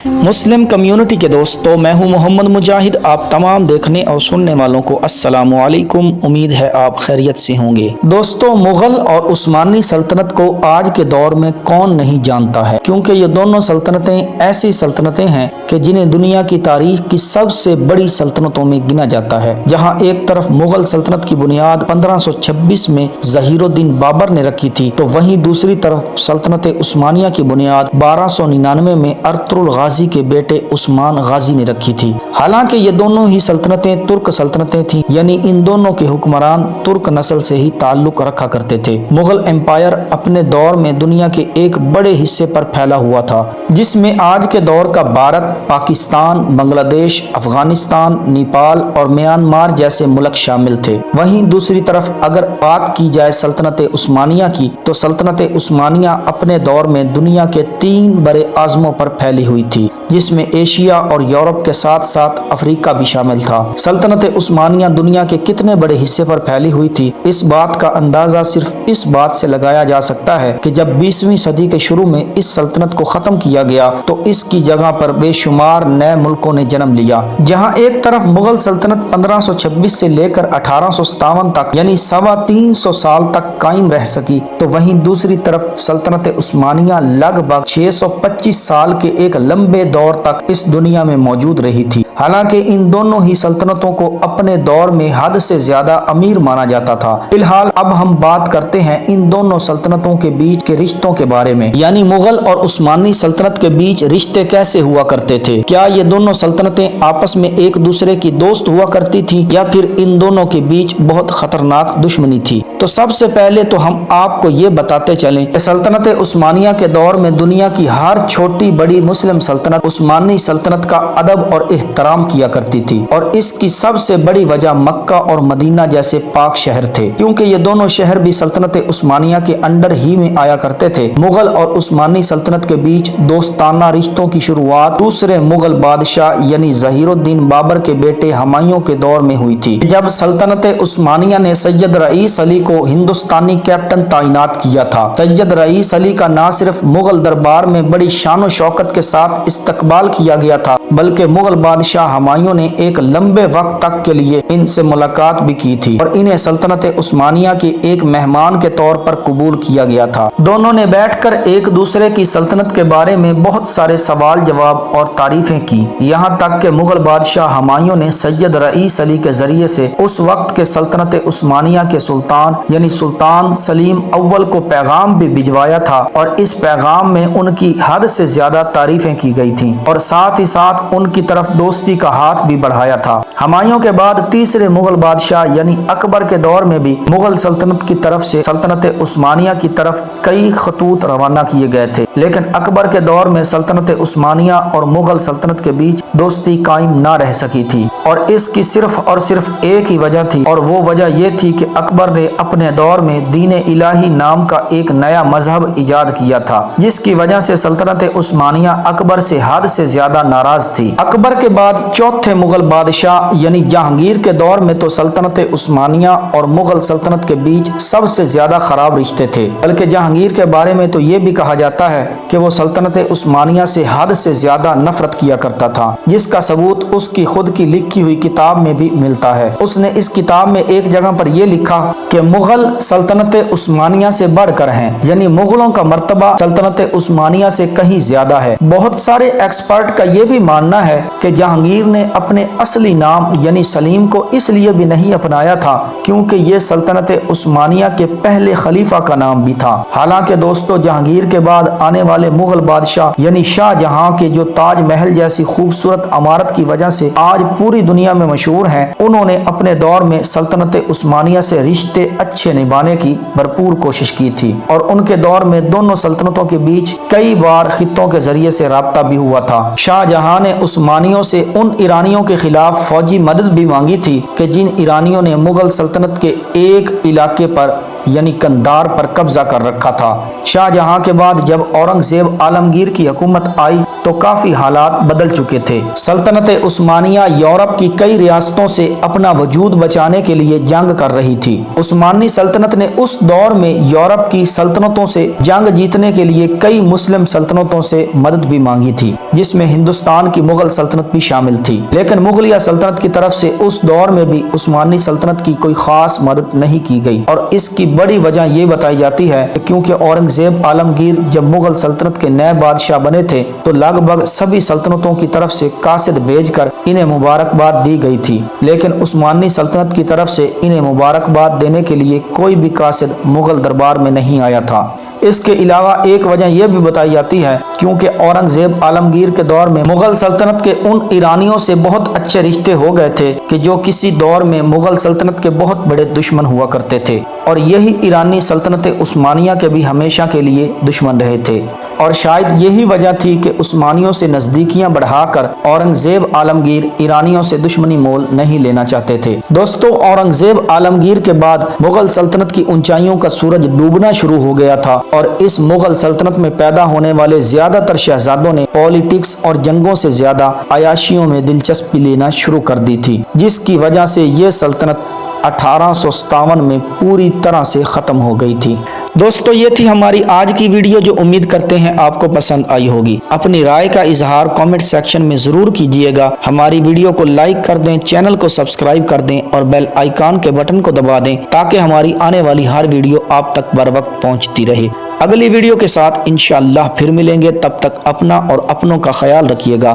Muslim community के दोस्तों, मैं हूं मोहम्मद मुजाहिद। आप तमाम देखने और सुनने वालों को अस्सलामु अलैकुम। उम्मीद है आप खैरियत से होंगे। दोस्तों, मुगल और उस्मानी सल्तनत को आज के दौर में कौन नहीं जानता है, क्योंकि ये दोनों सल्तनतें ऐसी सल्तनतें हैं कि जिन्हें दुनिया की तारीख की सबसे बड़ी सल्तनतों में गिना जाता है। जहाँ एक तरफ मुगल सल्तनत की बुनियाद 1526 में ज़हीरुद्दीन बाबर ने रखी थी, तो वहीं दूसरी तरफ सल्तनत उस्मानिया की बुनियाद 1299 में अर्तुगरुल गाजी के बेटे उस्मान गाजी ने रखी थी। हालांकि ये दोनों ही सल्तनतें तुर्क सल्तनतें थीं, यानी इन दोनों के हुक्मरान तुर्क नस्ल से ही ताल्लुक रखा करते थे। मुगल एम्पायर अपने दौर में दुनिया के एक बड़े हिस्से पर फैला हुआ था, जिसमें आज के दौर का भारत, पाकिस्तान, बांग्लादेश, अफगानिस्तान, नेपाल और म्यांमार जैसे मुल्क शामिल थे। वहीं दूसरी तरफ अगर बात की जाए सल्तनत उस्मानिया की, तो सल्तनत उस्मानिया अपने दौर में दुनिया के 3 बड़े आज़मों पर फैली हुई थी, जिसमें एशिया और यूरोप के साथ साथ अफ्रीका भी शामिल था। सल्तनत उस्मानिया दुनिया के कितने बड़े हिस्से पर फैली हुई थी, इस बात का अंदाजा सिर्फ इस बात से लगाया जा सकता है कि जब 20वीं सदी के शुरू में इस सल्तनत को खत्म किया गया, तो इसकी जगह पर बेशुमार नए मुल्कों ने जन्म लिया। जहां एक तरफ मुगल सल्तनत 1526 से लेकर 1857 तक यानी 325 साल तक कायम रह सकी, तो वहीं दूसरी तरफ सल्तनत उस्मानिया लगभग 625 साल के एक लंबे दौर तक इस दुनिया में मौजूद रही थी। हालांकि इन दोनों ही सल्तनतों को अपने दौर में हद से ज्यादा अमीर माना जाता था। फिलहाल अब हम बात करते हैं इन दोनों सल्तनतों के बीच के रिश्तों के बारे में, यानी मुगल और उस्मानी सल्तनत के बीच रिश्ते कैसे हुआ करते थे। क्या ये दोनों सल्तनतें आपस में एक दूसरे की दोस्त हुआ करती थी, या फिर इन दोनों के बीच बहुत खतरनाक दुश्मनी थी। तो सबसे पहले तो हम आपको ये बताते चलें कि सल्तनत उस्मानिया के दौर में दुनिया की हर छोटी बड़ी मुस्लिम सल्तनत उस्मानी सल्तनत का अदब और एहतराम किया करती थी, और इसकी सबसे बड़ी वजह मक्का और मदीना जैसे पाक शहर थे, क्योंकि ये दोनों शहर भी सल्तनत उस्मानिया के अंडर ही में आया करते थे। मुगल और उस्मानी सल्तनत के बीच दोस्ताना रिश्तों की शुरुआत दूसरे मुगल बादशाह यानी ज़हीरुद्दीन बाबर के बेटे हुमायूं के दौर में हुई थी, जब सल्तनत उस्मानिया ने सैयद रईस अली को हिंदुस्तानी कैप्टन तैनात किया था। सैयद रईस अली का न सिर्फ मुगल दरबार में बड़ी शान शौकत के साथ इस्तकबाल किया गया था, बल्कि मुगल बादशाह हुमायूं ने एक लंबे वक्त तक के लिए इनसे मुलाकात भी की थी और इन्हें सल्तनत उस्मानिया के एक मेहमान के तौर पर कबूल किया गया था। दोनों ने बैठकर एक दूसरे की सल्तनत के बारे में बहुत सारे सवाल जवाब और तारीफें की। यहाँ तक कि मुगल बादशाह हुमायूं ने सैयद रईस अली के जरिए से उस वक्त के सल्तनत उस्मानिया के सुल्तान यानी सुल्तान सलीम अव्वल को पैगाम भी भिजवाया था, और इस पैगाम में उनकी हद से ज्यादा तारीफें की गई थी और साथ ही साथ उनकी तरफ दोस्ती का हाथ भी बढ़ाया था। हुमायूं के बाद तीसरे मुगल बादशाह यानी अकबर के दौर में भी मुगल सल्तनत की तरफ से सल्तनत उस्मानिया की तरफ कई खतूत रवाना किए गए थे, लेकिन अकबर के दौर में सल्तनत उस्मानिया और मुगल सल्तनत के बीच दोस्ती कायम ना रह सकी थी, और इसकी सिर्फ और सिर्फ एक ही वजह थी, और वो वजह ये थी कि अकबर ने अपने दौर में दीन इलाही नाम का एक नया मजहब इजाद किया था, जिसकी वजह से सल्तनत उस्मानिया अकबर से हद से ज्यादा नाराज थी। अकबर के बाद चौथे मुगल बादशाह यानी जहांगीर के दौर में तो सल्तनत उस्मानिया और मुगल सल्तनत के बीच सबसे ज्यादा खराब रिश्ते थे, बल्कि जहांगीर के बारे में तो ये भी कहा जाता है कि वो सल्तनत उस्मानिया से हद से ज्यादा नफरत किया करता था, जिसका सबूत उसकी खुद की लिखी हुई किताब में भी मिलता है। उसने इस किताब में एक जगह पर यह लिखा कि मुगल सल्तनत उस्मानिया से बढ़कर हैं, यानी मुगलों का मर्तबा सल्तनत उस्मानिया से कहीं ज्यादा है। बहुत सारे एक्सपर्ट का यह भी मानना है कि जहांगीर ने अपने असली नाम यानी सलीम को इसलिए भी नहीं अपनाया था क्योंकि ये सल्तनत उस्मानिया के पहले खलीफा का नाम भी था। हालांकि दोस्तों, जहांगीर के बाद आने वाले मुगल बादशाह यानी शाहजहां के जो ताजमहल जैसी खूबसूरत इमारत की वजह से आज पूरी दुनिया में मशहूर हैं, उन्होंने अपने दौर में सल्तनत उस्मानिया से रिश्ते अच्छे निभाने की भरपूर कोशिश की थी, और उनके दौर में दोनों सल्तनतों के बीच कई बार खित्तों के जरिए से राब्ता भी हुआ था। शाहजहां ने उस्मानियों से उन ईरानियों के खिलाफ फौजी मदद भी मांगी थी कि जिन ईरानियों ने मुगल सल्तनत के एक इलाके पर यानी कंधार पर कब्जा कर रखा था। शाहजहां के बाद जब औरंगजेब आलमगीर की हुकूमत आई तो काफी हालात बदल चुके थे। सल्तनत उस्मानिया यूरोप की कई रियासतों से अपना वजूद बचाने के लिए जंग कर रही थी। उस्मानी सल्तनत ने उस दौर में यूरोप की सल्तनतों से जंग जीतने के लिए कई मुस्लिम सल्तनतों से मदद भी मांगी थी, जिसमें हिंदुस्तान की मुगल सल्तनत भी शामिल थी। लेकिन मुगलिया सल्तनत की तरफ से उस दौर में भी उस्मानी सल्तनत की कोई खास मदद नहीं की गई और इसकी बड़ी वजह ये बताई जाती है क्योंकि औरंगजेब आलमगीर जब मुगल सल्तनत के नए बादशाह बने थे तो लगभग सभी सल्तनतों की तरफ से कासिद भेजकर इन्हें मुबारकबाद दी गई थी, लेकिन उस्मानी सल्तनत की तरफ से इन्हें मुबारकबाद देने के लिए कोई भी कासिद मुगल दरबार में नहीं आया था। इसके अलावा एक वजह यह भी बताई जाती है क्योंकि औरंगजेब आलमगीर के दौर में मुगल सल्तनत के उन ईरानियों से बहुत अच्छे रिश्ते हो गए थे कि जो किसी दौर में मुगल सल्तनत के बहुत बड़े दुश्मन हुआ करते थे और यही ईरानी सल्तनत उस्मानिया के भी हमेशा के लिए दुश्मन रहे थे और शायद यही वजह थी कि उस्मानियों से नजदीकियां बढ़ाकर औरंगजेब आलमगीर ईरानियों से दुश्मनी मोल नहीं लेना चाहते थे। दोस्तों, औरंगजेब आलमगीर के बाद मुगल सल्तनत की ऊंचाइयों का सूरज डूबना शुरू हो गया था और इस मुगल सल्तनत में पैदा होने वाले ज्यादातर शहजादों ने पॉलिटिक्स और जंगों से ज्यादा अयाशियों में दिलचस्पी लेना शुरू कर दी थी, जिसकी वजह से ये सल्तनत 1857 में पूरी तरह से खत्म हो गई थी। दोस्तों, ये थी हमारी आज की वीडियो जो उम्मीद करते हैं आपको पसंद आई होगी। अपनी राय का इजहार कमेंट सेक्शन में जरूर कीजिएगा। हमारी वीडियो को लाइक कर दें, चैनल को सब्सक्राइब कर दें और बेल आइकॉन के बटन को दबा दें ताकि हमारी आने वाली हर वीडियो आप तक बर वक्त पहुंचती रहे। अगली वीडियो के साथ इंशाअल्लाह फिर मिलेंगे। तब तक अपना और अपनों का ख्याल रखिएगा।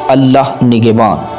अल्लाह निगहबान।